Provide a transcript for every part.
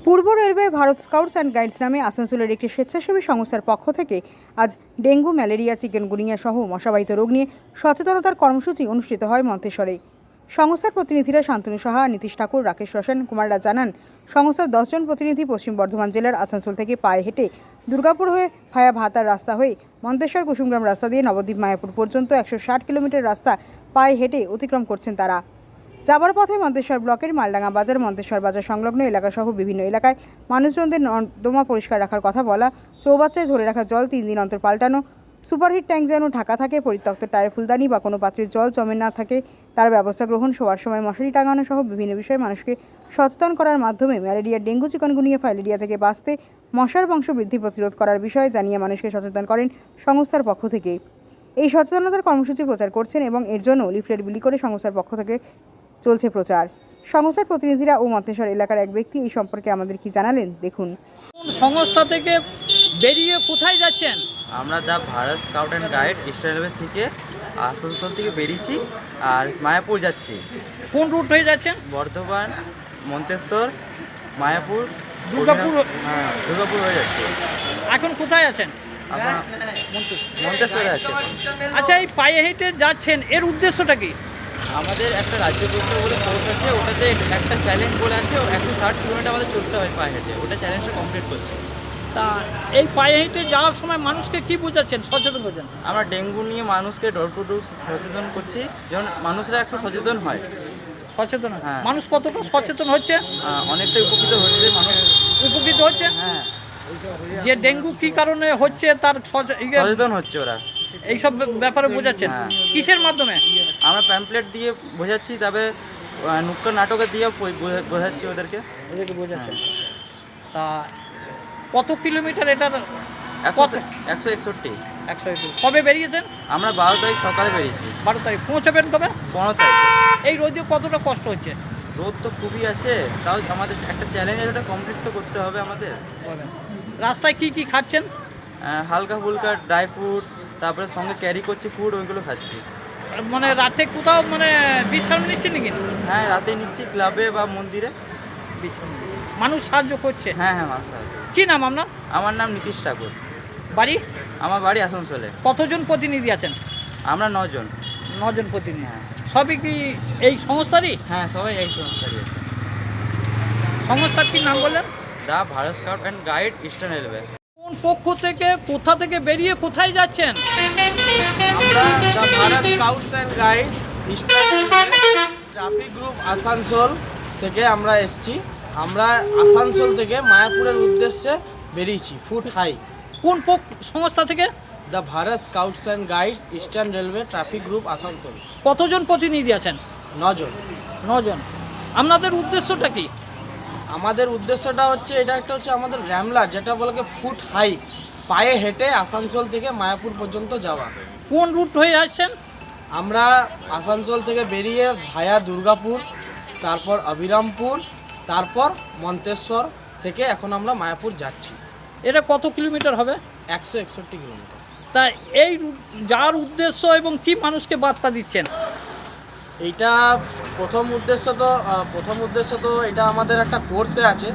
Purba railway Bharat scouts and guides নামে আসানসোলের একটি স্বেচ্ছাসেবী সংস্থার পক্ষ থেকে আজ ডেঙ্গু, ম্যালেরিয়া, চিকেনগুনিয়া সহ মশাবাহিত রোগ নিয়ে সচেতনতার কর্মসূচি অনুষ্ঠিত হয় মন্তেশ্বরে। সংস্থার প্রতিনিধিরা শান্তনু সাহা, নীতিশ ঠাকুর, রাকেশ রোশন কুমাররা জানান, সংস্থার 10 জন প্রতিনিধি পশ্চিম বর্ধমান জেলার আসানসোল থেকে পায়ে হেঁটে দুর্গাপুর হয়ে ভায়া ভাতার রাস্তা হয়ে মন্তেশ্বর কুসুমগ্রাম রাস্তা দিয়ে নবদ্বীপ মায়াপুর পর্যন্ত 160 কিলোমিটার রাস্তা পায়ে হেঁটে অতিক্রম করছেন তারা। যাবার পথে মন্তেশ্বর ব্লকের মালডাঙ্গা বাজার, মন্তেশ্বর বাজার সংলগ্ন এলাকাসহ বিভিন্ন এলাকায় মানুষজনদের নর্দমা পরিষ্কার রাখার কথা বলা, চৌবাচ্চায় ধরে রাখা জল 3 দিন অন্তর পাল্টানো, সুপারহিট ট্যাঙ্ক যেন ঢাকা থাকে, পরিত্যক্ত টায়ার ফুলদানি বা কোনো পাত্রের জল জমে না থাকে তার ব্যবস্থা গ্রহণ, শোয়ার সময় মশারি টাঙানো সহ বিভিন্ন বিষয়ে মানুষকে সচেতন করার মাধ্যমে ম্যালেরিয়া, ডেঙ্গু, চিকেনগুনিয়া, ফাইলেরিয়া থেকে বাঁচতে মশার বংশবৃদ্ধি প্রতিরোধ করার বিষয়ে জানিয়ে মানুষকে সচেতন করেন সংস্থার পক্ষ থেকে। এই সচেতনতার কর্মসূচি প্রচার করছেন এবং এর জন্য লিফলেট বিলি করে সংস্থার পক্ষ থেকে চলছে প্রচার। সংস্থার প্রতিনিধিরা ও মন্তেশ্বর এলাকার এক ব্যক্তি এই সম্পর্কে আমাদের কি জানালেন দেখুন। সংস্থা থেকে বেরিয়ে কোথায় যাচ্ছেন? আমরা the Bharat scout and guide eastern railway থেকে আসানসোল থেকে বেরিয়েছি আর মায়াপুর যাচ্ছি। কোন রুট হয়ে যাচ্ছেন? বর্ধমান, মন্তেশ্বর, মায়াপুর, দুর্গাপুর। হ্যাঁ, দুর্গাপুর হয়ে যাচ্ছে। এখন কোথায় আছেন? আপনার মন্তেশ্বরে আছে। আচ্ছা, এই পায়ে হেঁটে যাচ্ছেন, এর উদ্দেশ্যটা কি? আমাদের একটা রাজ্য পুরস্কার বলে কোর্স আছে, ওটাতে একটা চ্যালেঞ্জ বলে আছে, 160 কিলোমিটার আমাদের চলতে হয় পায়ে হেঁটে, ওটা চ্যালেঞ্জটা কমপ্লিট করছে। তা এই পায়ে হেঁটে যাওয়ার সময় মানুষকে কি বোঝাচ্ছেন, সচেতন করছেন? আমরা ডেঙ্গু নিয়ে মানুষকে ডোর টু ডোর সচেতন করছি, যেমন মানুষরা একটু সচেতন হয়। সচেতন? হ্যাঁ। মানুষ কতটা সচেতন হচ্ছে? অনেকটাই উপকৃত হচ্ছে মানুষ। উপকৃত হচ্ছে? হ্যাঁ, যে ডেঙ্গু কি কারণে হচ্ছে তার সচেতন হচ্ছে ওরা। এইসব ব্যাপারে বোঝাচ্ছেন? হ্যাঁ। কিসের মাধ্যমে? আমরা প্যাম্পলেট দিয়ে বোঝাচ্ছি, তবে নুক্কড় নাটকের দিয়ে বোঝাচ্ছি ওদেরকে। বোঝাচ্ছেন। তা কত কিলোমিটার এটার? 161। 100। কবে বেরিয়েছেন? আমরা 12 তারিখ সকালে বেরিয়েছি। 12 তারিখ। পৌঁছাবেন কবে? 15 তারিখে। এই রোদে কতটা কষ্ট হচ্ছে? রোদ তো খুবই আছে, তাও আমাদের একটা চ্যালেঞ্জ আছে, ওটা কমপ্লিট তো করতে হবে আমাদের। রাস্তায় কি কি খাচ্ছেন? হালকা ফুলকা ড্রাই ফ্রুট, তারপরে সঙ্গে ক্যারি করছি ফুড, ওইগুলো খাচ্ছি। মানে রাতে কোথাও বিশ্রাম নিচ্ছেন নাকি? হ্যাঁ, রাতে নিচ্ছি ক্লাবে বা মন্দিরে। মানুষ সাহায্য করছে? হ্যাঁ হ্যাঁ, মানুষ আছে। কি নাম আপনার? আমার নাম নীতিশ ঠাকুর। বাড়ি? আমার বাড়ি আসানসোলে। কতজন প্রতিনিধি আছেন? আমরা 9 জন। 9 জন প্রতিনিধি। হ্যাঁ। সবই কি এই সংস্থারই? হ্যাঁ, সবাই এই সংস্থারই আছে। সংস্থার কি নাম বললেন? The Bharat scout and guide eastern railway. কোন পক্ষ থেকে, কোথা থেকে বেরিয়ে কোথায় যাচ্ছেন? আমরা the Bharat scouts and guides eastern traffic group Asansol থেকে আমরা এসেছি। আমরা আসানসোল থেকে মায়াপুরের উদ্দেশ্যে বেরিয়েছি ফুট হাই। কোন সংস্থা থেকে? The Bharat scouts and guides eastern railway traffic group Asansol. কতজন প্রতিনিধি আছেন? 9 জন। 9 জন। আপনাদের উদ্দেশ্যটা কি? আমাদের উদ্দেশ্যটা হচ্ছে, এটা একটা হচ্ছে আমাদের র্যামলার, যেটা বলে ফুট হাই, পায়ে হেঁটে আসানসোল থেকে মায়াপুর পর্যন্ত যাওয়া। কোন রুট হয়ে আসছেন? আমরা আসানসোল থেকে বেরিয়ে ভায়া দুর্গাপুর, তারপর অবিরামপুর, তারপর মন্তেশ্বর থেকে এখন আমরা মায়াপুর যাচ্ছি। এটা কত কিলোমিটার হবে? 161 কিলোমিটার। তা এই যার উদ্দেশ্য এবং কি মানুষকে বার্তা দিচ্ছেন? এইটা প্রথম উদ্দেশ্য তো এটা আমাদের একটা কোর্সে আছে।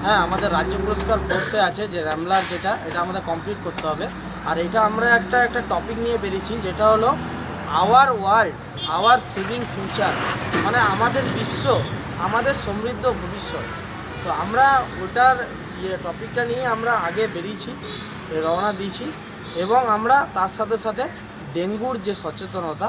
হ্যাঁ, আমাদের রাজ্য পুরস্কার কোর্সে আছে, যে র্যামলার, এটা আমাদের কমপ্লিট করতে হবে। আর এটা আমরা একটা টপিক নিয়ে বেরিয়েছি, যেটা হলো our world, our thrilling future, মানে আমাদের বিশ্ব, আমাদের সমৃদ্ধ ভবিষ্যৎ। তো আমরা ওটার টপিকটা নিয়ে আমরা আগে বেরিয়েছি, রওনা দিয়েছি, এবং আমরা তার সাথে সাথে ডেঙ্গুর যে সচেতনতা,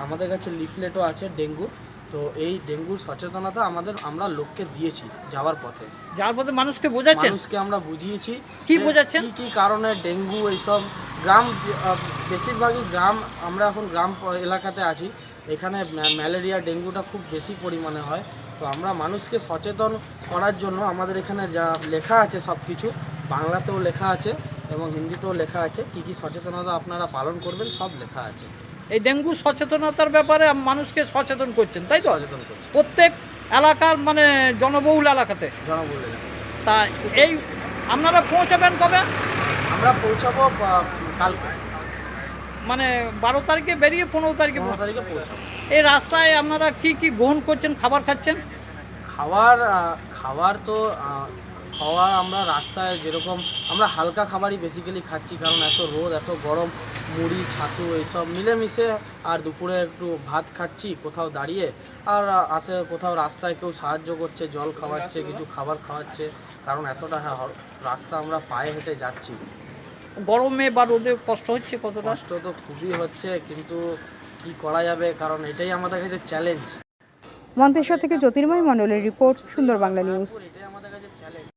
আমাদের কাছে লিফলেটও আছে ডেঙ্গুর। তো এই ডেঙ্গুর সচেতনতা আমরা লোককে দিয়েছি যাওয়ার পথে। যার পথে মানুষকে বোঝাচ্ছেন? মানুষকে আমরা বুঝিয়েছি কি বোঝাচ্ছেন? কি কারণে ডেঙ্গু, এইসব গ্রাম, বেশিরভাগই গ্রাম, আমরা এখন গ্রাম এলাকাতে আছি, এখানে ম্যালেরিয়া, ডেঙ্গুটা খুব বেশি পরিমাণে হয়। তো আমরা মানুষকে সচেতন করার জন্য আমাদের এখানে যা লেখা আছে, সব কিছু বাংলাতেও লেখা আছে এবং হিন্দিতেও লেখা আছে, কী সচেতনতা আপনারা পালন করবেন, সব লেখা আছে। এই ডেঙ্গু সচেতনতার ব্যাপারে মানুষকে সচেতন করছেন, তাই তো? সচেতন করছি প্রত্যেক এলাকার, জনবহুল এলাকাতে। জনবহুল। তা এই আপনারা পৌঁছাবেন কবে? আমরা পৌঁছাবো কালকে, 12 তারিখে বেরিয়ে 15 তারিখে পৌঁছাবো। এই রাস্তায় আপনারা কি কি গ্রহণ করছেন, খাবার খাচ্ছেন? খাবার খাবার তো খাওয়া আমরা রাস্তায় যেরকম আমরা হালকা খাবারই বেসিক্যালি খাচ্ছি, কারণ এত রোদ এত গরম, মুড়ি ছাতু এইসব মিলেমিশে, আর দুপুরে একটু ভাত খাচ্ছি কোথাও দাঁড়িয়ে, আর কোথাও রাস্তায় কেউ সাহায্য করছে, জল খাওয়াচ্ছে, কিছু খাবার খাওয়াচ্ছে, কারণ এতটা রাস্তা আমরা পায়ে হেঁটে যাচ্ছি। গরমে বা রোদে কষ্ট হচ্ছে কতটা? কষ্ট তো খুবই হচ্ছে, কিন্তু কি করা যাবে, কারণ এটাই আমাদের কাছে চ্যালেঞ্জ। মন্তেশ্বর থেকে জ্যোতির্ময় মণ্ডলের রিপোর্ট, সুন্দর বাংলা নিউজ। এটাই আমাদের